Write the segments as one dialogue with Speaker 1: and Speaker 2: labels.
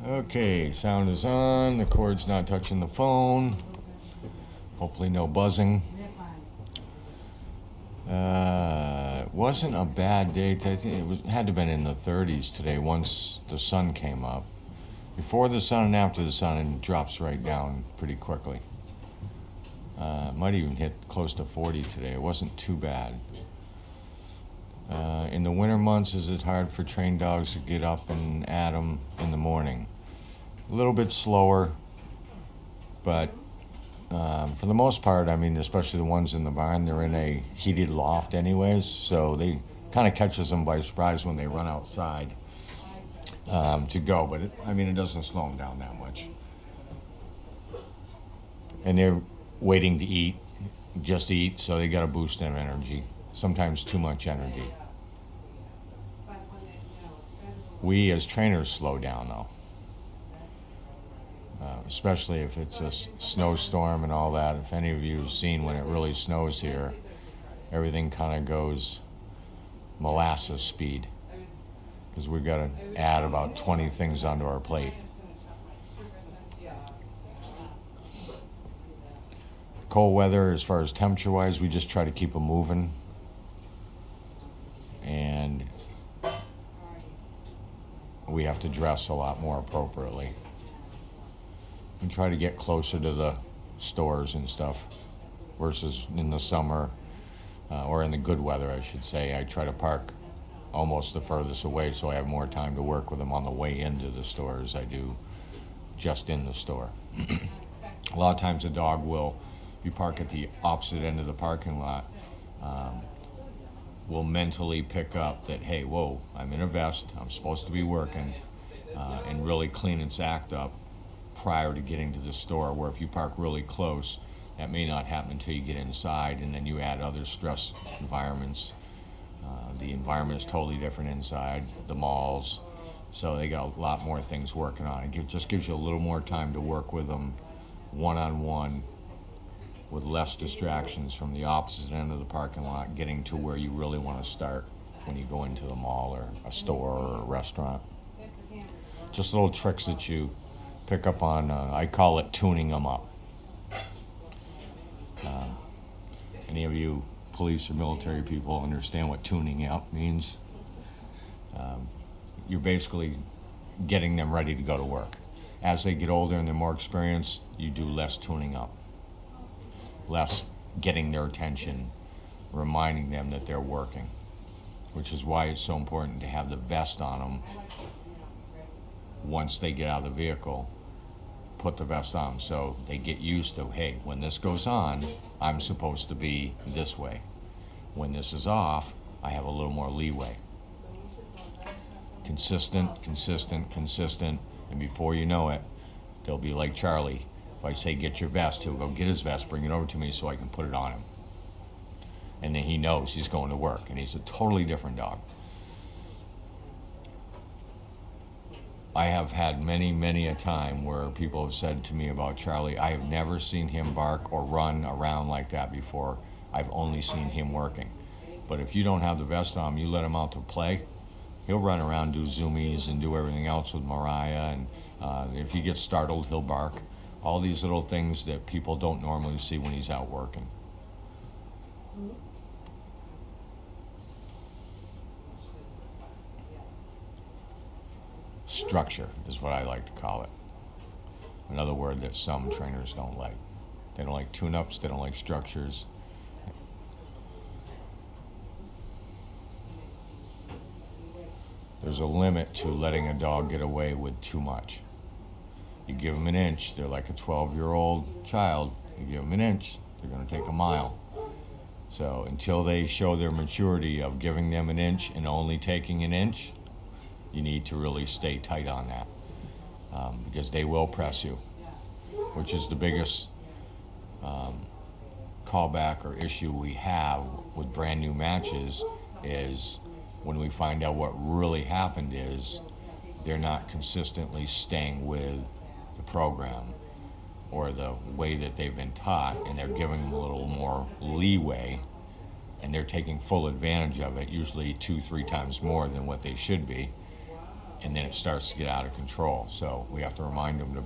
Speaker 1: Okay, sound is on. The cord's not touching the phone. Hopefully no buzzing. It wasn't a bad day. I think it had to have been in the 30s today once the sun came up. Before the sun and after the sun, it drops right down pretty quickly. Might even hit close to 40 today. It wasn't too bad. In the winter months, is it hard for trained dogs to get up and at them in the morning? A little bit slower, but for the most part, I mean, especially the ones in the barn, they're in a heated loft anyways, so they kind of catches them by surprise when they run outside to go, but it doesn't slow them down that much. And they're waiting to eat, just eat, so they got to boost their energy. Sometimes too much energy. We as trainers slow down though, especially if it's a snowstorm and all that. If any of you have seen when it really snows here, everything kind of goes molasses speed because we've got to add about 20 things onto our plate. Cold weather, as far as temperature wise, we just try to keep them moving, and we have to dress a lot more appropriately and try to get closer to the stores and stuff versus in the summer or in the good weather, I should say. I try to park almost the furthest away so I have more time to work with them on the way into the store as I do just in the store. A lot of times a dog will, if you park at the opposite end of the parking lot, will mentally pick up that, hey, whoa, I'm in a vest, I'm supposed to be working, and really clean its act up prior to getting to the store, where if you park really close, that may not happen until you get inside, and then you add other stress environments. The environment is totally different inside, the malls, so they got a lot more things working on. It just gives you a little more time to work with them one-on-one, with less distractions from the opposite end of the parking lot, getting to where you really want to start when you go into the mall or a store or a restaurant. Just little tricks that you pick up on, I call it tuning them up. Any of you police or military people understand what tuning up means? You're basically getting them ready to go to work. As they get older and they're more experienced, you do less tuning up. Less getting their attention, reminding them that they're working, which is why it's so important to have the vest on them once they get out of the vehicle. Put the vest on so they get used to, hey, when this goes on, I'm supposed to be this way. When this is off, I have a little more leeway. Consistent, consistent, consistent, and before you know it, they'll be like Charlie. If I say, get your vest, he'll go get his vest, bring it over to me so I can put it on him. And then he knows he's going to work, and he's a totally different dog. I have had many a time where people have said to me about Charlie, I have never seen him bark or run around like that before. I've only seen him working. But if you don't have the vest on him, you let him out to play, he'll run around, do zoomies, and do everything else with Mariah, and if he gets startled, he'll bark. All these little things that people don't normally see when he's out working. Structure is what I like to call it. Another word that some trainers don't like. They don't like tune-ups, they don't like structures. There's a limit to letting a dog get away with too much. You give them an inch, they're like a 12-year-old child. You give them an inch, they're going to take a mile. So until they show their maturity of giving them an inch and only taking an inch, you need to really stay tight on that, because they will press you, which is the biggest callback or issue we have with brand new matches, is when we find out what really happened is they're not consistently staying with the program or the way that they've been taught, and they're giving them a little more leeway, and they're taking full advantage of it, usually 2-3 times more than what they should be. and then it starts to get out of control. So we have to remind them to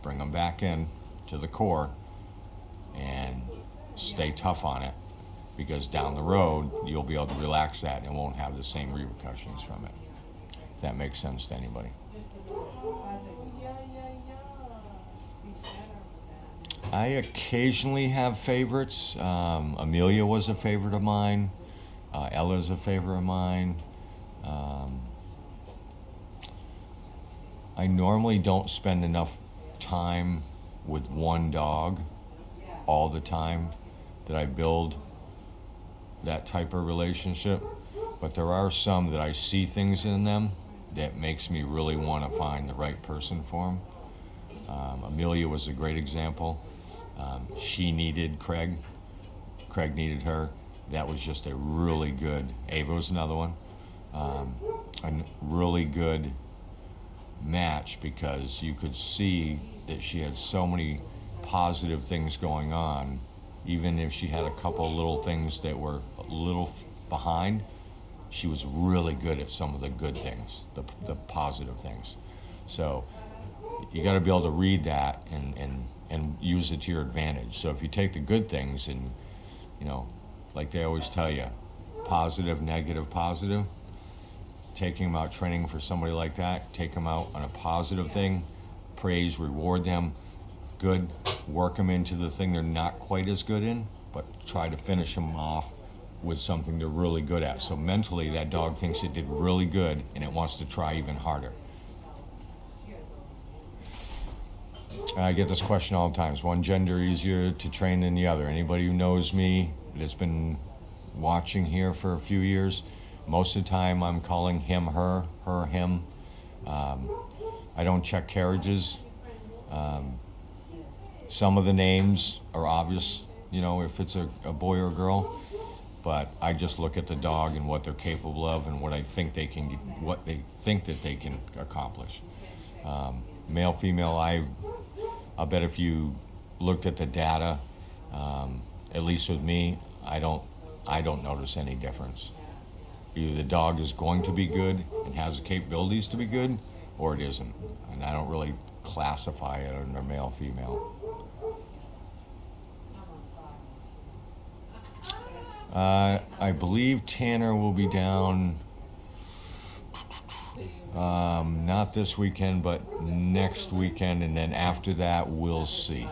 Speaker 1: bring them back in to the core and stay tough on it, because down the road you'll be able to relax that and won't have the same repercussions from it. If that makes sense to anybody. I occasionally have favorites. Amelia was a favorite of mine. Ella's a favorite of mine. I normally don't spend enough time with one dog all the time that I build that type of relationship, but there are some that I see things in them that makes me really want to find the right person for them. Amelia was a great example. She needed Craig. Craig needed her. That was just a really good. Ava was another one. A really good match, because you could see that she had so many positive things going on, even if she had a couple little things that were a little behind. She was really good at some of the good things, the positive things. So you got to be able to read that and use it to your advantage. So if you take the good things and, like they always tell you, positive, negative, positive, taking them out training for somebody like that, take them out on a positive thing, praise, reward them, good, work them into the thing they're not quite as good in, but try to finish them off with something they're really good at. So mentally, that dog thinks it did really good and it wants to try even harder. I get this question all the time. Is one gender easier to train than the other? Anybody who knows me that's been watching here for a few years, most of the time I'm calling him her, her him. I don't check carriages. Some of the names are obvious, if it's a boy or a girl, but I just look at the dog and what they're capable of and what I think they can, what they think that they can accomplish. Male, female, I'll bet if you looked at the data, at least with me, I don't notice any difference. Either the dog is going to be good and has the capabilities to be good, or it isn't. And I don't really classify it under male, female. I believe Tanner will be down, not this weekend, but next weekend, and then after that, we'll see.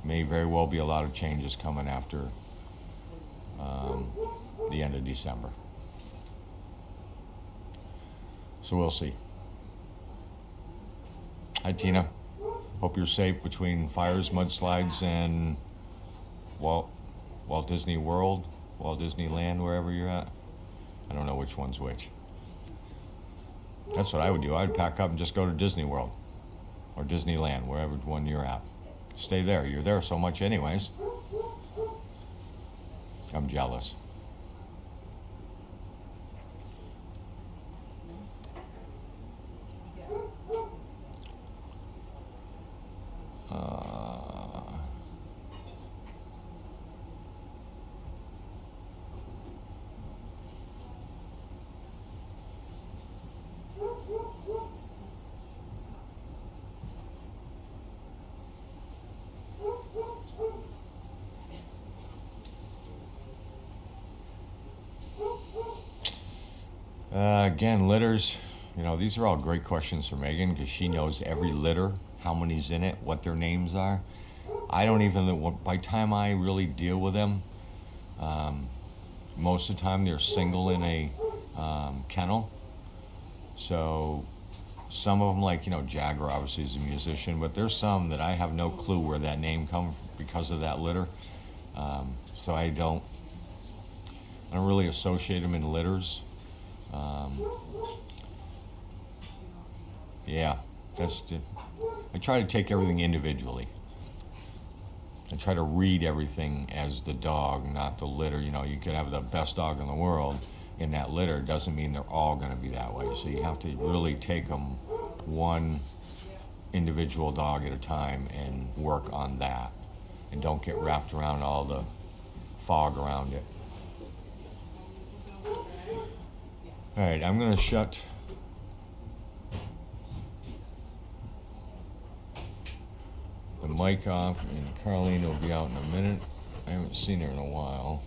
Speaker 1: May very well be a lot of changes coming after the end of December. So we'll see. Hi, Tina. Hope you're safe between fires, mudslides, and Walt Disney World, Walt Disneyland, wherever you're at. I don't know which one's which. That's what I would do. I'd pack up and just go to Disney World or Disneyland, wherever one you're at. Stay there. You're there so much anyways. I'm jealous. Again, litters, these are all great questions for Megan, because she knows every litter, how many's in it, what their names are. I don't even know, by the time I really deal with them, most of the time they're single in a kennel. So some of them, like, Jagger obviously is a musician, but there's some that I have no clue where that name comes because of that litter. So I don't really associate them in litters. Yeah, I try to take everything individually. I try to read everything as the dog, not the litter. You could have the best dog in the world in that litter. Doesn't mean they're all going to be that way. So you have to really take them one individual dog at a time and work on that. And don't get wrapped around all the fog around it. All right, I'm going to shut mic off, and Carlene will be out in a minute. I haven't seen her in a while.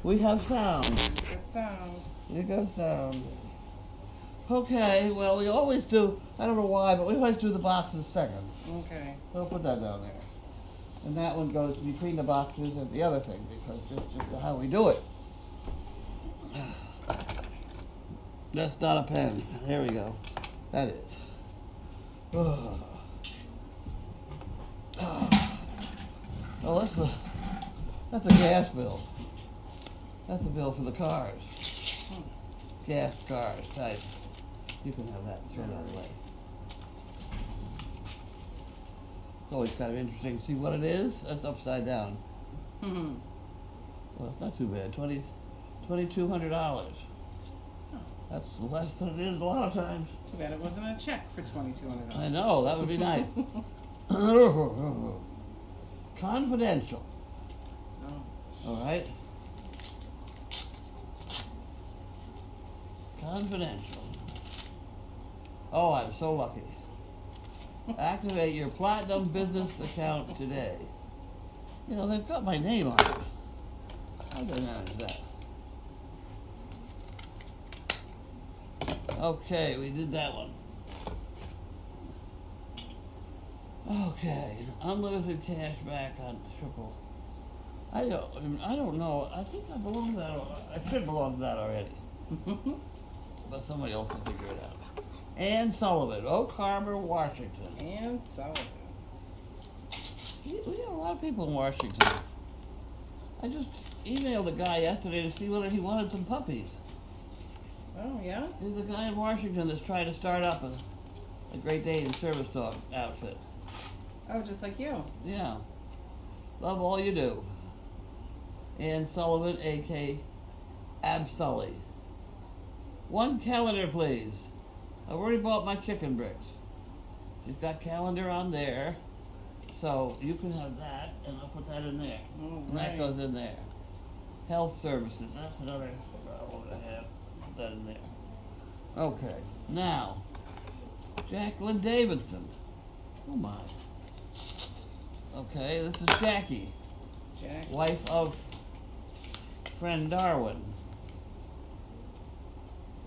Speaker 2: We have sound.
Speaker 3: Good sound.
Speaker 2: You got sound. Okay, well, we always do, I don't know why, but we always do the boxes second.
Speaker 3: Okay.
Speaker 2: So put that down there. And that one goes between the boxes and the other thing, because just how we do it. That's not a pen. There we go. That is. Oh, that's a gas bill. That's a bill for the cars. Gas cars type. You can have that. Throw that away. It's always kind of interesting to see what it is. That's upside down.
Speaker 3: Mm-hmm.
Speaker 2: Well, it's not too bad. $2,200. That's less than it is a lot of times.
Speaker 3: Too bad it wasn't a check for $2,200.
Speaker 2: I know, that would be nice. Confidential.
Speaker 3: Oh.
Speaker 2: All right. Confidential. Oh, I'm so lucky. Activate your Platinum Business account today. You know, they've got my name on it. How do they manage that? Okay, we did that one. Okay, unlimited cash back on triple. I don't know. I think I belong to that. I should belong to that already. But somebody else will figure it out. Ann Sullivan, Oak Harbor, Washington.
Speaker 3: And Sullivan.
Speaker 2: We have a lot of people in Washington. I just emailed a guy yesterday to see whether he wanted some puppies.
Speaker 3: Oh, yeah?
Speaker 2: There's a guy in Washington that's trying to start up a Great Dane service dog outfit.
Speaker 3: Oh, just like you.
Speaker 2: Yeah. Love all you do. Ann Sullivan, A.K. Absoly. One calendar, please. I've already bought my chicken bricks. She's got calendar on there. So you can have that, and I'll put that in there.
Speaker 3: Oh,
Speaker 2: And that goes in there. Health services, that's another one I have. Put that in there. Okay, now, Jacqueline Davidson. Oh my. Okay, this is Jackie,
Speaker 3: Jack.
Speaker 2: wife of friend Darwin.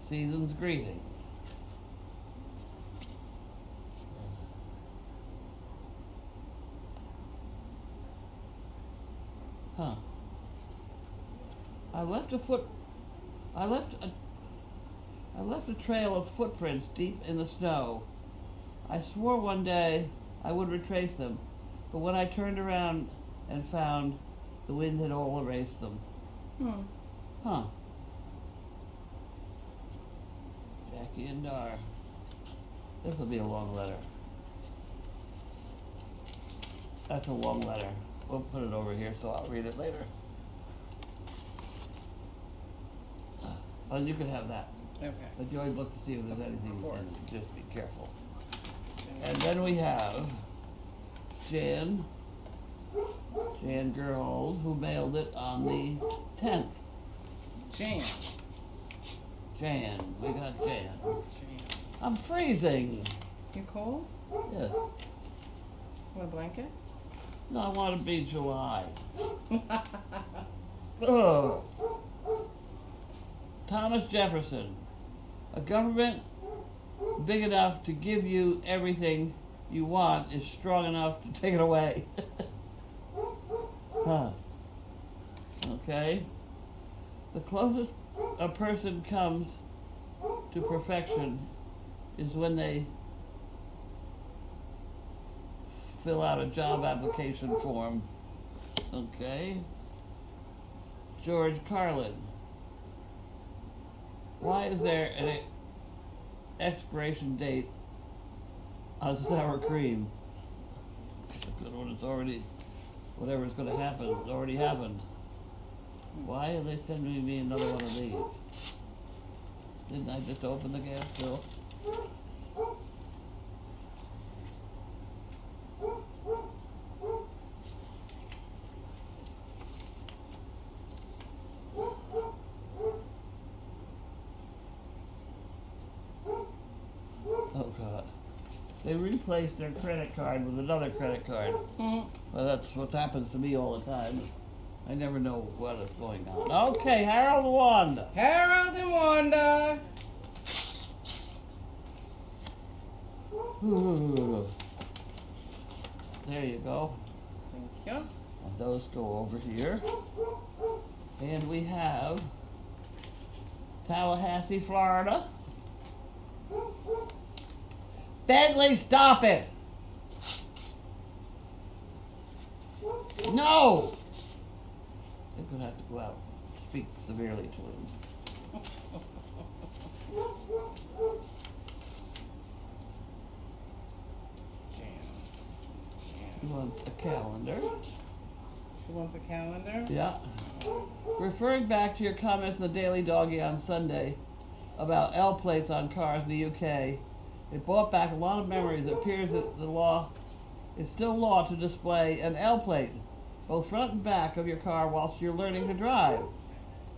Speaker 2: Season's greetings. Huh. I left a trail of footprints deep in the snow. I swore one day I would retrace them, but when I turned around and found the wind had all erased them. Huh. Jackie and Dar. This will be a long letter. That's a long letter. We'll put it over here so I'll read it later. Oh, you can have that.
Speaker 3: Okay.
Speaker 2: But you always look to see if there's anything
Speaker 3: Of course.
Speaker 2: and just be careful. And then we have Jan Gerhold, who mailed it on the 10th.
Speaker 3: Jan.
Speaker 2: Jan, we got Jan.
Speaker 3: Jan.
Speaker 2: I'm freezing.
Speaker 3: You cold?
Speaker 2: Yes.
Speaker 3: Want a blanket?
Speaker 2: No, I want to be July. Ugh. Thomas Jefferson. A government big enough to give you everything you want is strong enough to take it away. Huh. Okay. The closest a person comes to perfection is when they fill out a job application form. Okay. George Carlin. Why is there an expiration date on sour cream? Good one, it's already, whatever's going to happen, it's already happened. Why are they sending me another one of these? Didn't I just open the gas bill? Oh God. They replaced their credit card with another credit card. Well, that's what happens to me all the time. I never know what is going on. Okay, Harold and Wanda.
Speaker 3: Harold and Wanda.
Speaker 2: There you go.
Speaker 3: Thank you.
Speaker 2: And those go over here. And we have Tallahassee, Florida. Bentley, stop it! No! I'm gonna have to go out and speak severely to him. He wants a calendar.
Speaker 3: She wants a calendar.
Speaker 2: Yeah. Referring back to your comments in the Daily Doggy on Sunday about L plates on cars in the UK, it brought back a lot of memories. It appears that the law is still law to display an L plate, both front and back of your car whilst you're learning to drive.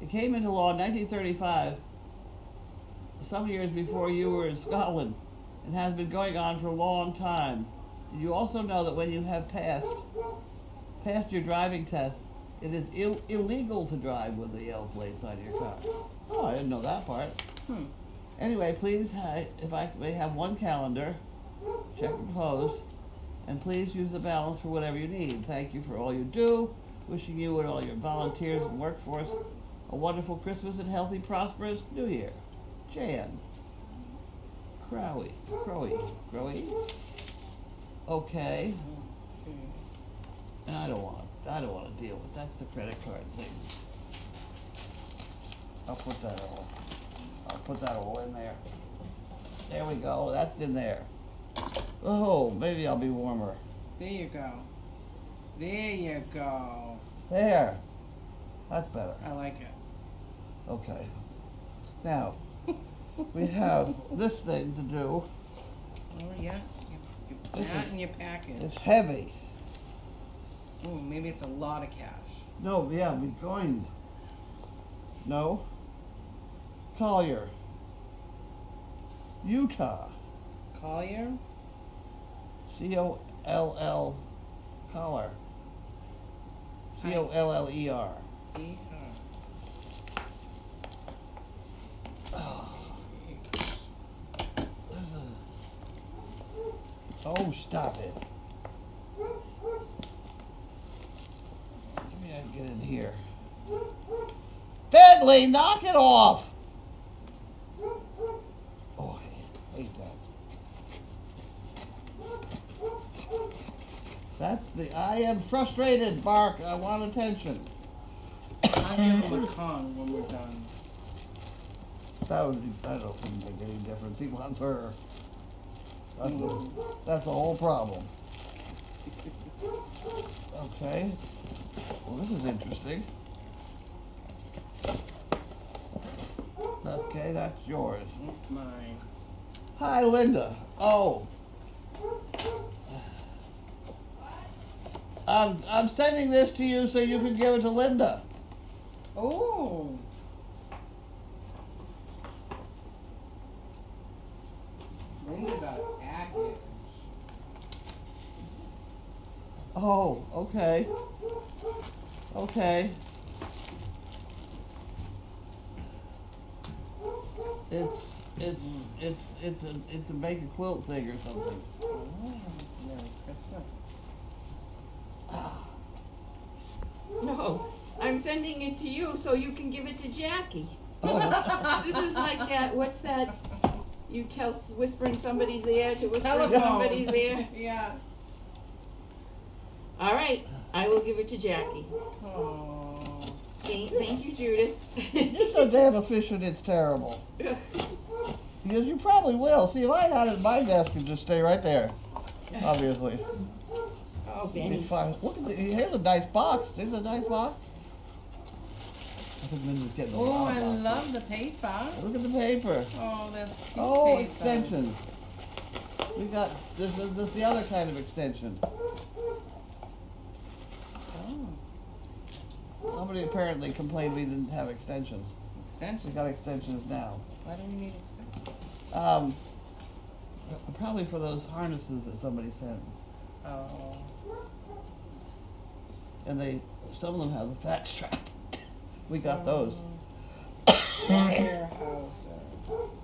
Speaker 2: It came into law in 1935, some years before you were in Scotland, and has been going on for a long time. Did you also know that when you have passed your driving test, it is illegal to drive with the L plates on your car? Oh, I didn't know that part. Anyway, please, if I may have one calendar, check enclosed, and please use the balance for whatever you need. Thank you for all you do. Wishing you and all your volunteers and workforce a wonderful Christmas and healthy, prosperous New Year. Jan. Crowy. Okay. And I don't want to deal with that's the credit card thing. I'll put that all in there. There we go. That's in there. Oh, maybe I'll be warmer.
Speaker 3: There you go. There you go.
Speaker 2: There. That's better.
Speaker 3: I like it.
Speaker 2: Okay. Now, we have this thing to do.
Speaker 3: Oh yeah.
Speaker 2: This
Speaker 3: That
Speaker 2: is-
Speaker 3: in your package.
Speaker 2: It's heavy.
Speaker 3: Ooh, maybe it's a lot of cash.
Speaker 2: No, yeah, we coins. No. Collier. Utah.
Speaker 3: Collier.
Speaker 2: C-O-L-L. Collar. C-O-L-L-E-R.
Speaker 3: E-R.
Speaker 2: Oh, stop it. Maybe I can get in here. Bentley, knock it off! Oh, I hate that. That's the I am frustrated bark. I want attention.
Speaker 3: I'll give him a con when we're done.
Speaker 2: That would be, I don't think make any difference. He wants her. That's the whole problem. Okay. Well, this is interesting. Okay, that's yours.
Speaker 3: It's mine.
Speaker 2: Hi, Linda. Oh. I'm sending this to you so you can give it to Linda.
Speaker 3: Oh. Linda got a package.
Speaker 2: Oh, okay. Okay. It's a make a quilt thing or something.
Speaker 3: Oh, Merry Christmas.
Speaker 4: No, I'm sending it to you so you can give it to Jackie.
Speaker 2: Oh.
Speaker 4: This is like that, what's that? You tell, whispering somebody's ear to whisper in
Speaker 3: Telephone.
Speaker 4: somebody's ear.
Speaker 3: Yeah.
Speaker 4: All right, I will give it to Jackie.
Speaker 3: Oh.
Speaker 4: Thank you, Judith.
Speaker 2: You're so damn efficient, it's terrible. Because you probably will. See, if I had it at my desk, it'd just stay right there. Obviously.
Speaker 4: Oh,
Speaker 2: It'd be
Speaker 4: Benny.
Speaker 2: fine. Look at here's a nice box. There's a nice box. I think Linda's getting a
Speaker 3: Oh,
Speaker 2: lot
Speaker 3: I
Speaker 2: of boxes.
Speaker 3: love the paper.
Speaker 2: Look at the paper.
Speaker 3: Oh, that's cute
Speaker 2: Oh,
Speaker 3: paper.
Speaker 2: extensions. We got, this is the other kind of extension.
Speaker 3: Oh,
Speaker 2: Somebody apparently complained we didn't have extensions.
Speaker 3: extensions.
Speaker 2: We got extensions now.
Speaker 3: Why do we need extensions?
Speaker 2: Probably for those harnesses that somebody sent.
Speaker 3: Oh.
Speaker 2: and some of them have the fat strap. We got those.
Speaker 3: Warehouser.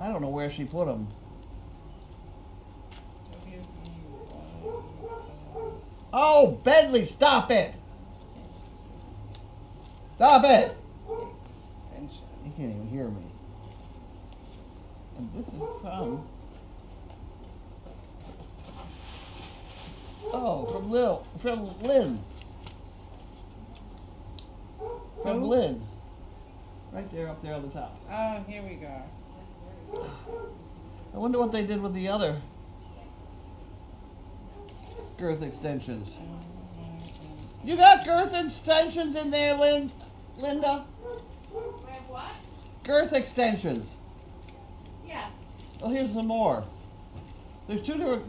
Speaker 2: I don't know where she put them. Oh, Bentley, stop it! Stop it!
Speaker 3: Extension.
Speaker 2: You can't even hear me. And this is from... Oh, from Lynn. From
Speaker 3: Who?
Speaker 2: Lynn. Right there, up there on the top.
Speaker 3: Oh, here we go.
Speaker 2: I wonder what they did with the other girth extensions. You got girth extensions in there, Linda?
Speaker 4: We have what?
Speaker 2: Girth extensions.
Speaker 4: Yes.
Speaker 2: Oh, here's some more. There's two different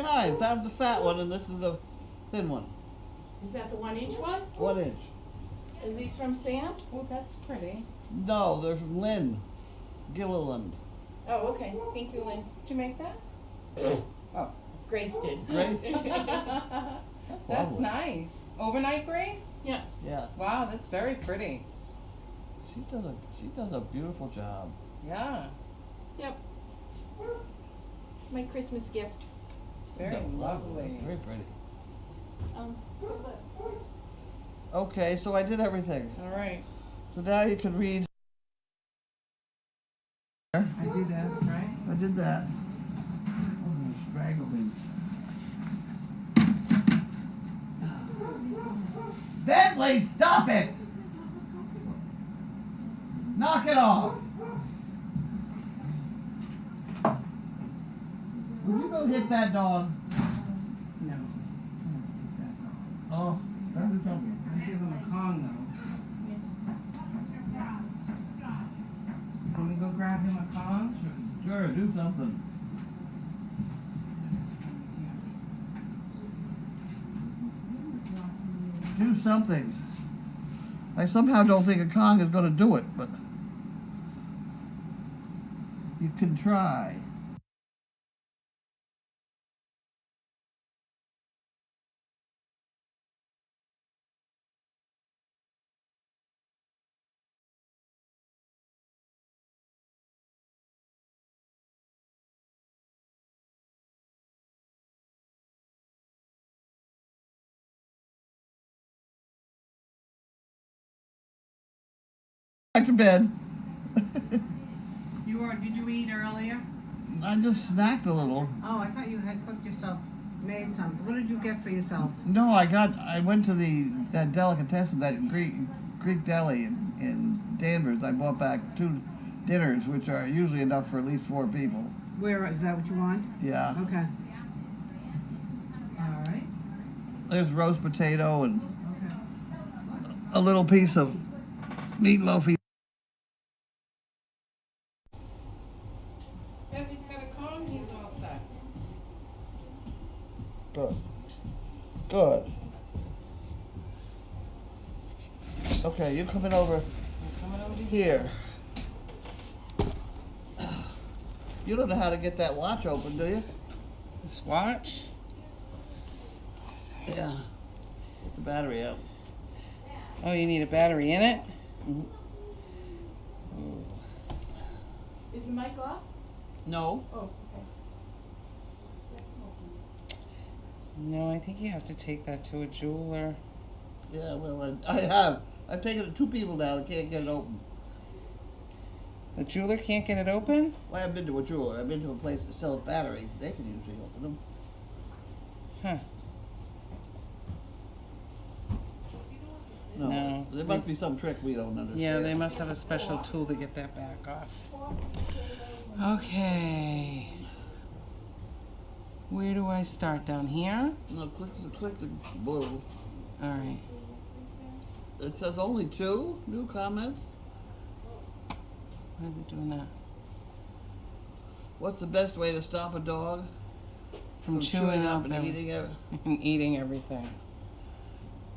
Speaker 2: kinds. I have the fat one and this is the thin one.
Speaker 4: Is that the 1 inch one?
Speaker 2: 1 inch.
Speaker 4: Is these from Sam?
Speaker 3: Oh, that's pretty.
Speaker 2: No, they're from Lynn. Gilliland.
Speaker 4: Oh, okay. Thank you, Lynn. Did you make that?
Speaker 3: Oh,
Speaker 4: Grace did.
Speaker 2: Grace?
Speaker 3: that's
Speaker 2: Lovely.
Speaker 3: nice. Overnight Grace?
Speaker 4: Yeah.
Speaker 2: Yeah.
Speaker 3: Wow, that's very pretty.
Speaker 2: She does a beautiful job.
Speaker 3: Yeah,
Speaker 4: Yep. My Christmas gift.
Speaker 3: very
Speaker 2: Yeah,
Speaker 3: lovely.
Speaker 2: Very pretty.
Speaker 4: So what?
Speaker 2: Okay, so I did everything.
Speaker 3: All right.
Speaker 2: So now you can read.
Speaker 3: I do this, right?
Speaker 2: I did that. Oh, straggling. Bentley, stop it! Knock it off! Would you go hit that dog?
Speaker 3: No.
Speaker 2: Oh, that is something.
Speaker 3: I give him a Kong though. Can we go grab him a Kong?
Speaker 2: Sure, do something. Do something. I somehow don't think a Kong is going to do it, but you can try. Back to bed.
Speaker 3: Did you eat earlier?
Speaker 2: I just snacked a little.
Speaker 5: Oh, I thought you had cooked yourself, made some. What did you get for yourself?
Speaker 2: No, I went to that delicatessen, that Greek deli in Danvers. I bought back 2 dinners, which are usually enough for at least 4 people.
Speaker 5: Where, is that what you want?
Speaker 2: Yeah.
Speaker 5: Okay. All right.
Speaker 2: There's roast potato and
Speaker 5: Okay.
Speaker 2: a little piece of meatloafy.
Speaker 3: If he's got a Kong, he's all set.
Speaker 2: Good. Good. Okay, you coming over
Speaker 3: I'm coming over
Speaker 2: here. You don't know how to get that watch open, do you?
Speaker 3: This watch.
Speaker 2: Yeah. Put the battery out.
Speaker 3: Oh, you need a battery in it?
Speaker 2: Mhm.
Speaker 4: Is the mic off?
Speaker 2: No.
Speaker 4: Oh, okay.
Speaker 3: No, I think you have to take that to a jeweler.
Speaker 2: Yeah, well, I have. I've taken it to 2 people now that can't get it open.
Speaker 3: The jeweler can't get it open?
Speaker 2: Well, I haven't been to a jeweler. I've been to a place that sells batteries. They can usually open them.
Speaker 3: Huh. No.
Speaker 2: There must be some trick we don't understand.
Speaker 3: Yeah, they must have a special tool to get that back off. Okay. Where do I start? Down here?
Speaker 2: No, click the blue.
Speaker 3: Alright.
Speaker 2: It says only 2 new comments.
Speaker 3: Why is it doing that?
Speaker 2: What's the best way to stop a dog
Speaker 3: From chewing up
Speaker 2: and
Speaker 3: and
Speaker 2: eating it?
Speaker 3: eating everything.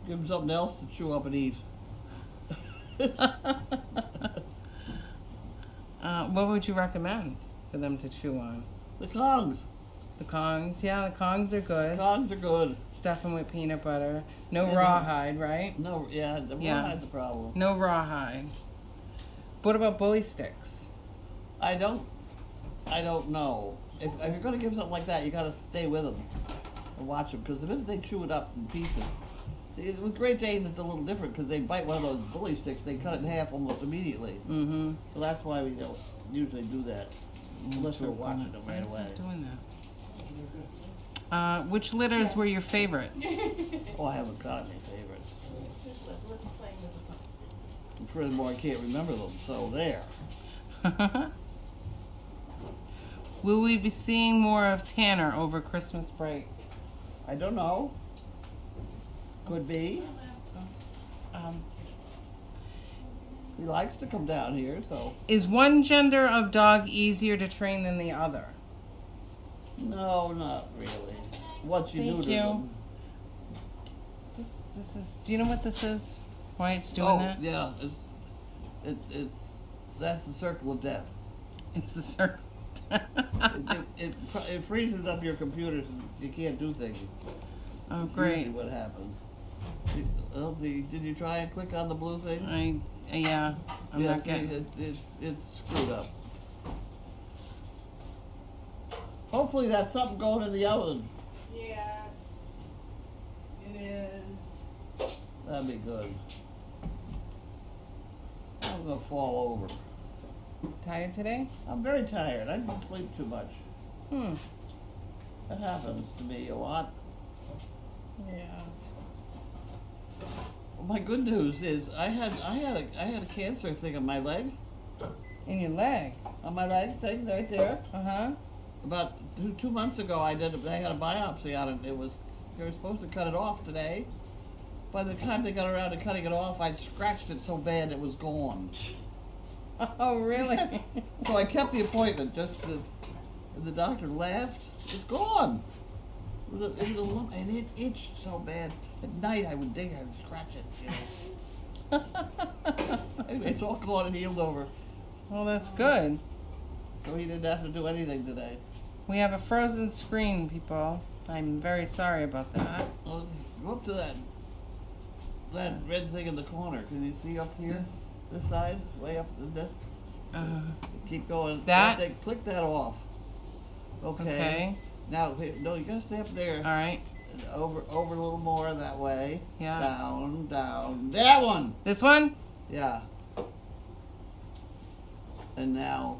Speaker 2: Give him something else to chew up and eat.
Speaker 3: What would you recommend for them to chew on?
Speaker 2: The Kongs.
Speaker 6: The Kongs, yeah, the Kongs are good.
Speaker 2: Kongs are good.
Speaker 6: Stuff them with peanut butter. No
Speaker 2: Yeah.
Speaker 6: rawhide, right?
Speaker 2: No, yeah, the
Speaker 6: Yeah.
Speaker 2: rawhide's the problem.
Speaker 6: No rawhide. What about bully sticks?
Speaker 2: I don't know. If you're gonna give something like that, you gotta stay with them and watch them, because the minute they chew it up in pieces. With Great Danes, it's a little different because they bite one of those bully sticks, they cut it in half almost immediately.
Speaker 6: Mm-hmm.
Speaker 2: So that's why we don't usually do that, unless we're watching them right away.
Speaker 6: Doing that. Which litters were your favorites?
Speaker 2: Oh, I haven't got any favorites. And furthermore, I can't remember them, so there.
Speaker 6: Will we be seeing more of Tanner over Christmas break?
Speaker 2: I don't know. Could be.
Speaker 6: Um,
Speaker 2: He likes to come down here, so.
Speaker 6: is one gender of dog easier to train than the other?
Speaker 2: No, not really. What you
Speaker 6: Thank
Speaker 2: do to
Speaker 6: you.
Speaker 2: them.
Speaker 6: This is. Do you know what this is? Why it's doing
Speaker 2: Oh,
Speaker 6: that?
Speaker 2: yeah. It's that's the circle of death.
Speaker 6: It's the circle.
Speaker 2: It freezes up your computers and you can't do things.
Speaker 6: Oh,
Speaker 2: That's
Speaker 6: great.
Speaker 2: usually what happens. Did you try and click on the blue thing?
Speaker 6: Yeah. I'm
Speaker 2: Yeah,
Speaker 6: not getting.
Speaker 2: it's screwed up. Hopefully that's something going in the oven.
Speaker 4: Yes, it is.
Speaker 2: That'd be good. I'm gonna fall over.
Speaker 6: Tired today?
Speaker 2: I'm very tired. I didn't sleep too much.
Speaker 6: Hmm.
Speaker 2: That happens to me a lot.
Speaker 6: Yeah.
Speaker 2: My good news is I had a cancer thing on my leg.
Speaker 6: In your leg.
Speaker 2: On my leg thing right there.
Speaker 6: Uh-huh.
Speaker 2: About 2 months ago I had a biopsy on it. They were supposed to cut it off today. By the time they got around to cutting it off, I'd scratched it so bad it was gone.
Speaker 6: Oh, really?
Speaker 2: So I kept the appointment and the doctor laughed. It's gone. It was a lump, and it itched so bad. At night I would dig, I would scratch it, you know. Anyway, it's all gone and healed over.
Speaker 6: Well, that's good.
Speaker 2: So he didn't have to do anything today.
Speaker 6: We have a frozen screen, people. I'm very sorry about that.
Speaker 2: Well, go up to that red thing in the corner. Can you see up here? This side? Way up this? Keep going.
Speaker 6: That?
Speaker 2: Click that off. Okay. Now, no, you gotta stay up there.
Speaker 6: All right.
Speaker 2: Over a little more that way.
Speaker 6: Yeah.
Speaker 2: Down, down. That one!
Speaker 6: This one?
Speaker 2: Yeah. And now,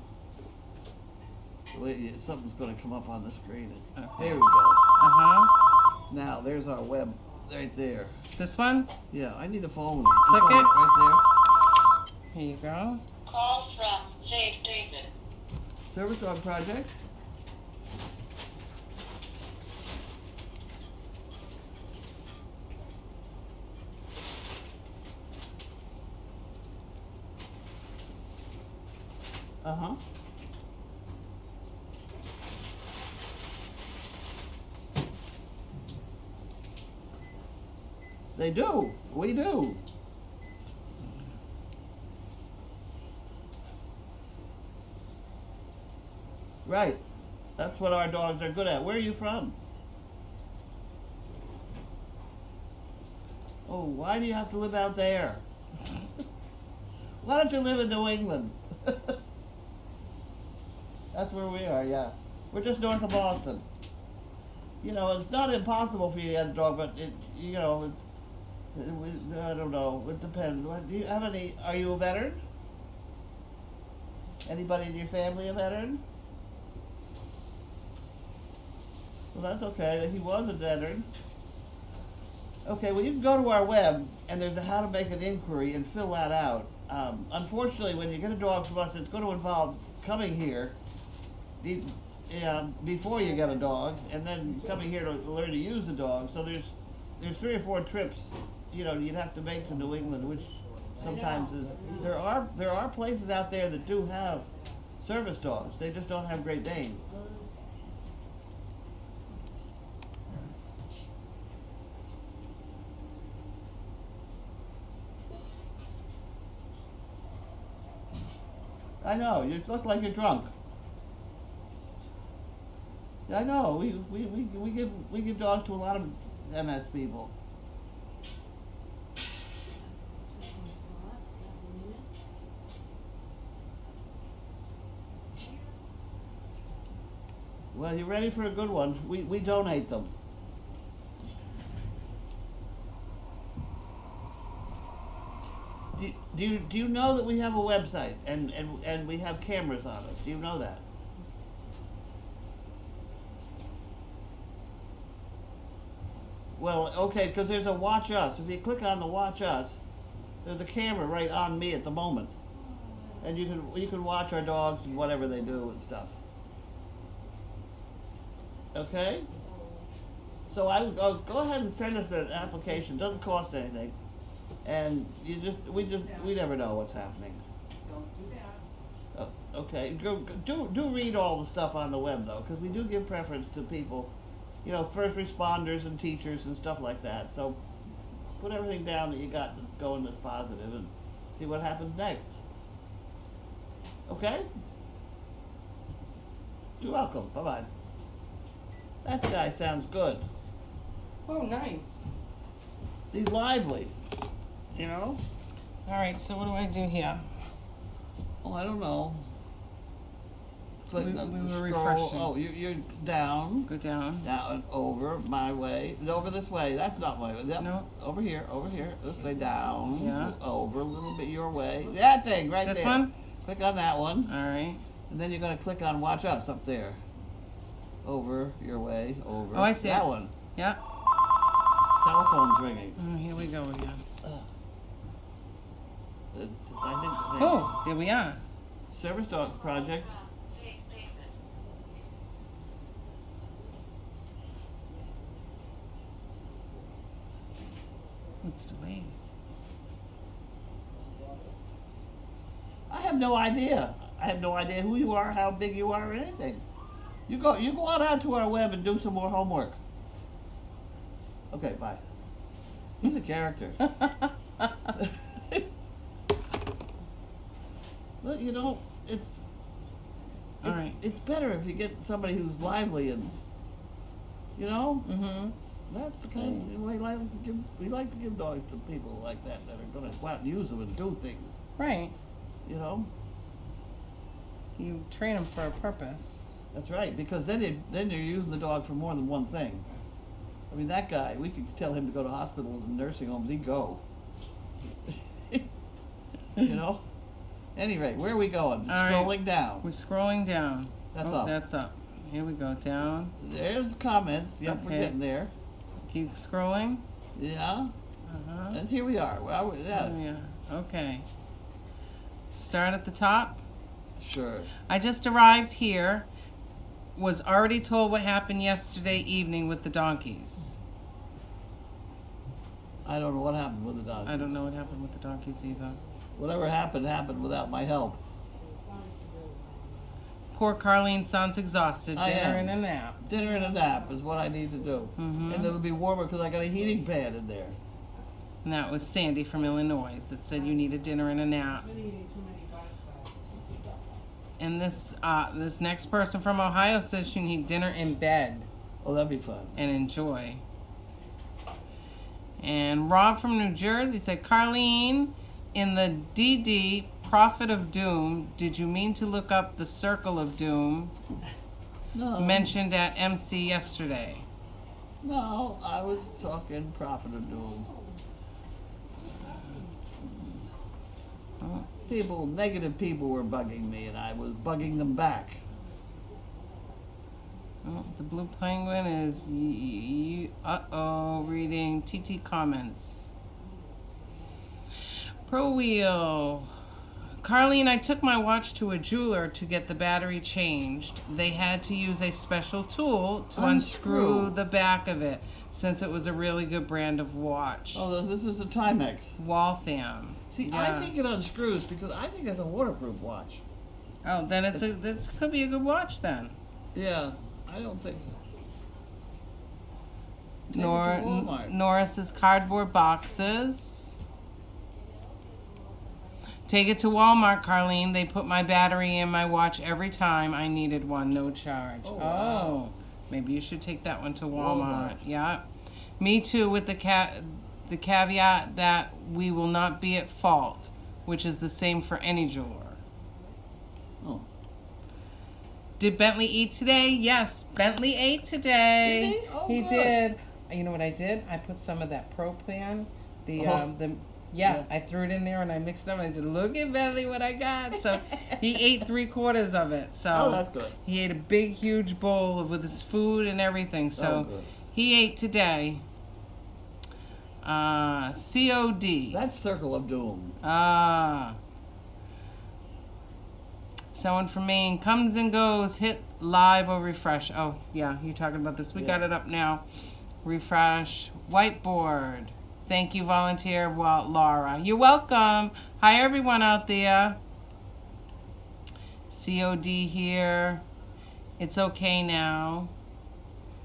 Speaker 2: wait, something's gonna come up on the screen.
Speaker 6: Okay.
Speaker 2: There we go.
Speaker 6: Uh-huh.
Speaker 2: Now, there's our web right there.
Speaker 6: This one?
Speaker 2: Yeah, I need a phone.
Speaker 6: Click
Speaker 2: Phone
Speaker 6: it.
Speaker 2: right
Speaker 6: Here you go.
Speaker 7: Call from Save David.
Speaker 2: there. Service dog project. Uh-huh. They do. We do. Right. That's what our dogs are good at. Where are you from? Oh, why do you have to live out there? Why don't you live in New England? That's where we are, yeah. We're just north of Boston. You know, it's not impossible for you to get a dog, but I don't know. It depends. Do you have any? Are you a veteran? Anybody in your family a veteran? Well, that's okay. He was a veteran. Okay, well, you can go to our web, and there's a how to make an inquiry and fill that out. Unfortunately, when you get a dog from us, it's going to involve coming here before you get a dog, and then coming here to learn to use the dog. So there's 3 or 4 trips, you'd have to make to New England, which sometimes is there are places out there that do have service dogs. They just don't have Great Danes. I know, you look like you're drunk. I know. We give dogs to a lot of MS people. Well, you ready for a good one? We donate them. Do you know that we have a website and we have cameras on us? Do you know that? Well, okay, because there's a Watch Us. If you click on the Watch Us, there's a camera right on me at the moment, and you can watch our dogs and whatever they do and stuff. Okay. So I would go ahead and send us an application. Doesn't cost anything, and we never know what's happening. Okay. Do read all the stuff on the web though, because we do give preference to people. You know, first responders and teachers and stuff like that. So put everything down that you got that's going that's positive and see what happens next. Okay? You're welcome. Bye-bye. That guy sounds good.
Speaker 4: Oh, nice.
Speaker 2: He's lively. You know?
Speaker 6: All right, so what do I do here?
Speaker 2: Oh, I don't know.
Speaker 6: We were refreshing.
Speaker 2: Oh, you're down.
Speaker 6: Go down.
Speaker 2: Down, over, my way, over this way. That's not my way. Yep.
Speaker 6: No.
Speaker 2: Over here, this way, down,
Speaker 6: Yeah.
Speaker 2: over, a little bit your way. That thing right
Speaker 6: This
Speaker 2: there.
Speaker 6: one?
Speaker 2: Click on that one,
Speaker 6: All right.
Speaker 2: and then you're going to click on Watch Us up there. Over, your way, over.
Speaker 6: Oh, I see
Speaker 2: that
Speaker 6: it.
Speaker 2: one.
Speaker 6: Yeah.
Speaker 2: Telephone's ringing.
Speaker 6: Oh, here we go again.
Speaker 2: I think
Speaker 6: Oh, there we are.
Speaker 2: Service Dog Project.
Speaker 7: Safe David.
Speaker 6: It's delayed.
Speaker 2: I have no idea. I have no idea who you are, how big you are, or anything. You go on out to our web and do some more homework. Okay, bye. He's a character. Well, you know,
Speaker 6: All right.
Speaker 2: it's better if you get somebody who's lively and, you know,
Speaker 6: Mm-hmm.
Speaker 2: that's the kind of we like to give dogs to people like that are going to go out and use them and do things,
Speaker 6: Right.
Speaker 2: you know.
Speaker 6: You train them for a purpose.
Speaker 2: That's right, because then you're using the dog for more than one thing. I mean, that guy, we could tell him to go to hospitals and nursing homes, he'd go. You know? Anyway, where are we going?
Speaker 6: All right.
Speaker 2: Scrolling down.
Speaker 6: We're scrolling down.
Speaker 2: That's
Speaker 6: oh,
Speaker 2: up.
Speaker 6: That's up. Here we go. Down.
Speaker 2: There's comments. Yep, we're
Speaker 6: Okay.
Speaker 2: getting there.
Speaker 6: Keep scrolling.
Speaker 2: Yeah.
Speaker 6: Uh-huh.
Speaker 2: And here we are. Well, yeah.
Speaker 6: Oh, yeah. Okay. Start at the top.
Speaker 2: Sure.
Speaker 6: I just arrived here. Was already told what happened yesterday evening with the donkeys.
Speaker 2: I don't know what happened with the dog.
Speaker 6: I don't know what happened with the donkeys either.
Speaker 2: Whatever happened without my help.
Speaker 6: Poor Carlene sounds exhausted.
Speaker 2: I
Speaker 6: Dinner
Speaker 2: am.
Speaker 6: and a nap.
Speaker 2: Dinner and a nap is what I need to do.
Speaker 6: Mhm.
Speaker 2: And it'll be warmer because I got a heating pad in there.
Speaker 6: And that was Sandy from Illinois that said you need a dinner and a nap. And this next person from Ohio says you need dinner in bed
Speaker 2: Oh, that'd be fun.
Speaker 6: and enjoy. And Rob from New Jersey said, Carlene, in the DD Prophet of Doom, did you mean to look up the Circle of Doom
Speaker 2: No.
Speaker 6: mentioned at MC yesterday?
Speaker 2: No, I was talking Prophet of Doom.
Speaker 6: Oh.
Speaker 2: Negative people were bugging me, and I was bugging them back.
Speaker 6: Oh, the blue penguin is reading TT comments. Pro Wheel. Carlene, I took my watch to a jeweler to get the battery changed. They had to use a special tool to unscrew the back of it, since it was a really good brand of watch.
Speaker 2: Oh, this is a Timex.
Speaker 6: Waltham.
Speaker 2: See,
Speaker 6: Yeah.
Speaker 2: I think it unscrews because I think it's a waterproof watch.
Speaker 6: Oh, then this could be a good watch then.
Speaker 2: Yeah, I don't think. Take it to Walmart.
Speaker 6: Norris's cardboard boxes. Take it to Walmart, Carlene. They put my battery in my watch every time I needed one, no charge.
Speaker 2: Oh, wow.
Speaker 6: Maybe you should take that one to
Speaker 2: Walmart.
Speaker 6: Walmart. Yeah. Me too, with the caveat that we will not be at fault, which is the same for any jeweler.
Speaker 2: Oh.
Speaker 6: Did Bentley eat today? Yes, Bentley ate today.
Speaker 2: Did he? Oh,
Speaker 6: He
Speaker 2: good.
Speaker 6: did. You know what I did? I put some of that Pro-Plan.
Speaker 2: Yeah.
Speaker 6: I threw it in there and I mixed it up. I said, "Look at Bentley, what I got." So he ate 3/4 of it. So
Speaker 2: Oh, that's good.
Speaker 6: he ate a big, huge bowl with his food and everything. So
Speaker 2: Oh, good.
Speaker 6: he ate today. COD.
Speaker 2: That's Circle of Doom.
Speaker 6: Someone from Maine comes and goes, hit live or refresh. Oh, yeah, you're talking about this. We got it up now. Refresh. Whiteboard. Thank you, volunteer Laura. You're welcome. Hi, everyone out there. COD here. It's okay now.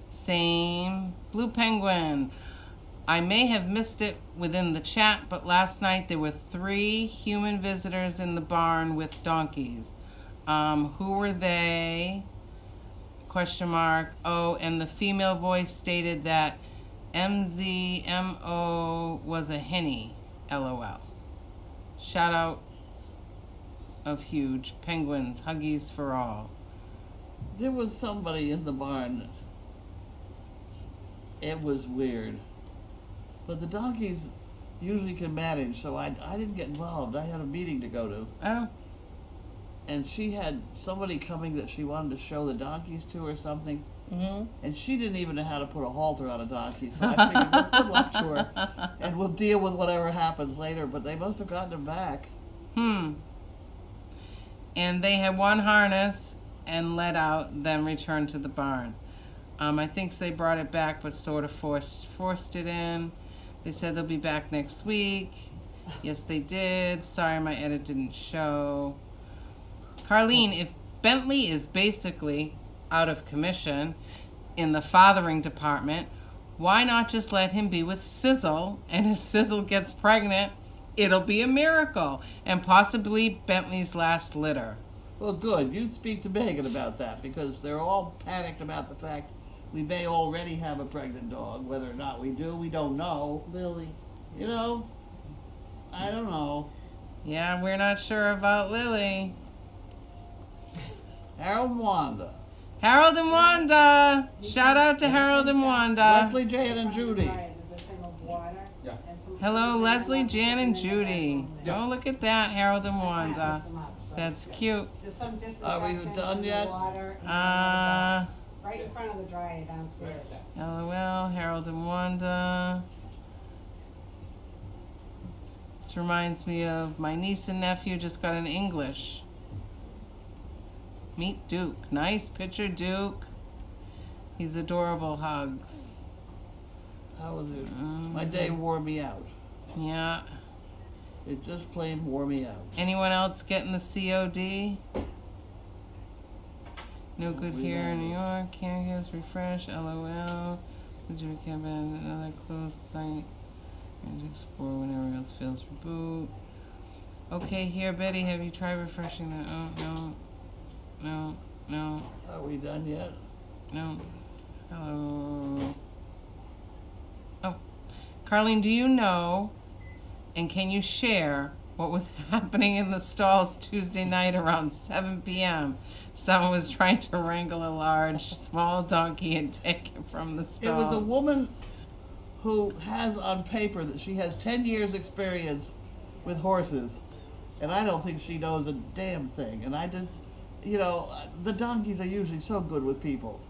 Speaker 6: Same. Blue Penguin. I may have missed it within the chat, but last night there were 3 human visitors in the barn with donkeys. Who were they? Question mark. Oh, and the female voice stated that MZMO was a henny. LOL. Shout out of huge penguins. Huggies for all.
Speaker 2: There was somebody in the barn. It was weird. But the donkeys usually can manage, so I didn't get involved. I had a meeting to go to.
Speaker 6: Oh.
Speaker 2: And she had somebody coming that she wanted to show the donkeys to or something.
Speaker 6: Mm-hmm.
Speaker 2: And she didn't even know how to put a halter on a donkey. So I figured, well, good luck to her. And we'll deal with whatever happens later. But they must have gotten him back.
Speaker 6: And they had one harness and let out, then returned to the barn. I think they brought it back, but sort of forced it in. They said they'll be back next week. Yes, they did. Sorry, my edit didn't show. Carlene, if Bentley is basically out of commission in the fathering department, why not just let him be with Sizzle? And if Sizzle gets pregnant, it'll be a miracle and possibly Bentley's last litter.
Speaker 2: Well, good. You speak to Megan about that because they're all panicked about the fact we may already have a pregnant dog. Whether or not we do, we don't know.
Speaker 6: Lily.
Speaker 2: You know, I don't know.
Speaker 6: Yeah, we're not sure about Lily.
Speaker 2: Harold and Wanda.
Speaker 6: Harold and Wanda. Shout out to Harold and Wanda.
Speaker 2: Leslie, Jan, and Judy.
Speaker 6: Hello, Leslie, Jan, and Judy. Oh, look at that, Harold and Wanda. That's cute.
Speaker 2: Are we done yet?
Speaker 5: Right in front of the dryer downstairs.
Speaker 6: LOL, Harold and Wanda. This reminds me of my niece and nephew just got an English. Meet Duke. Nice picture, Duke. He's adorable. Hugs.
Speaker 2: How was it? My day wore me out.
Speaker 6: Yeah.
Speaker 2: It just plain wore me out.
Speaker 6: Anyone else getting the COD? No good here in New York. Can't get refresh. LOL. Would you cabin another close site? And to explore whenever else fails for boot. Okay, here, Betty. Have you tried refreshing that? Oh no. No. No.
Speaker 2: Are we done yet?
Speaker 6: No. Hello. Oh. Carlene, do you know and can you share what was happening in the stalls Tuesday night around 7 p.m.? Someone was trying to wrangle a large, small donkey and take it from the stalls.
Speaker 2: It was a woman who has on paper that she has 10 years experience with horses, and I don't think she knows a damn thing. And I did, you know, the donkeys are usually so good with people.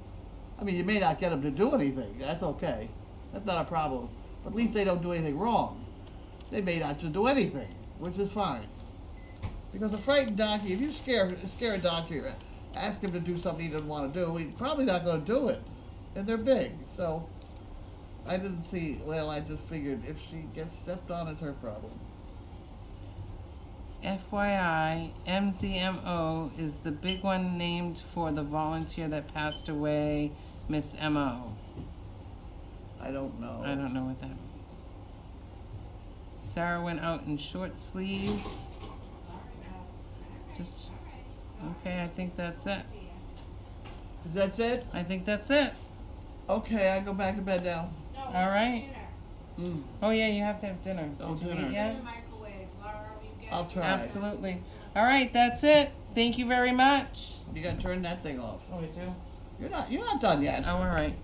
Speaker 2: I mean, you may not get them to do anything. That's okay. That's not a problem. But at least they don't do anything wrong. They may not just do anything, which is fine. Because a frightened donkey, if you scare a donkey or ask him to do something he doesn't want to do, he's probably not going to do it. And they're big, so I didn't see, well, I just figured if she gets stepped on, it's her problem.
Speaker 6: FYI, MZMO is the big one named for the volunteer that passed away, Miss M.O.
Speaker 2: I don't know.
Speaker 6: I don't know what that means. Sarah went out in short sleeves. Just, okay, I think that's it.
Speaker 2: Is that it?
Speaker 6: I think that's it.
Speaker 2: Okay, I go back to bed now.
Speaker 6: All right.
Speaker 2: Mm,
Speaker 6: Oh yeah, you have to have dinner.
Speaker 2: Oh,
Speaker 6: Did you
Speaker 2: dinner.
Speaker 6: eat yet?
Speaker 2: I'll try.
Speaker 6: Absolutely. All right, that's it. Thank you very much.
Speaker 2: You gotta turn that thing off.
Speaker 6: Oh, we do.
Speaker 2: You're not done yet.
Speaker 6: Oh, all right.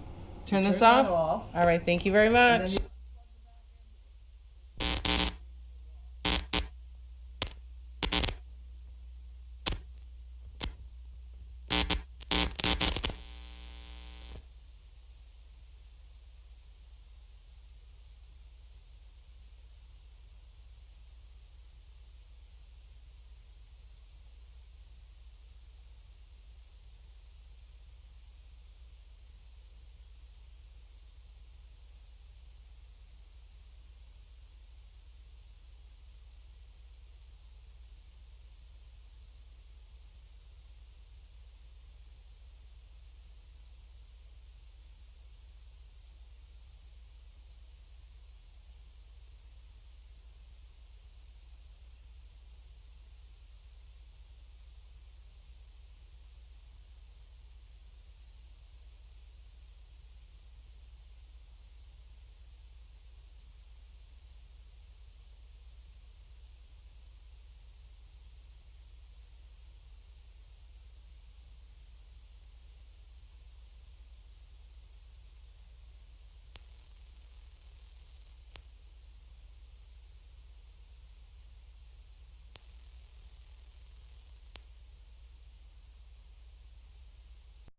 Speaker 6: Turn this
Speaker 2: Turn that
Speaker 6: off.
Speaker 2: off.
Speaker 6: All right. Thank you very
Speaker 2: And then
Speaker 6: much.
Speaker 2: you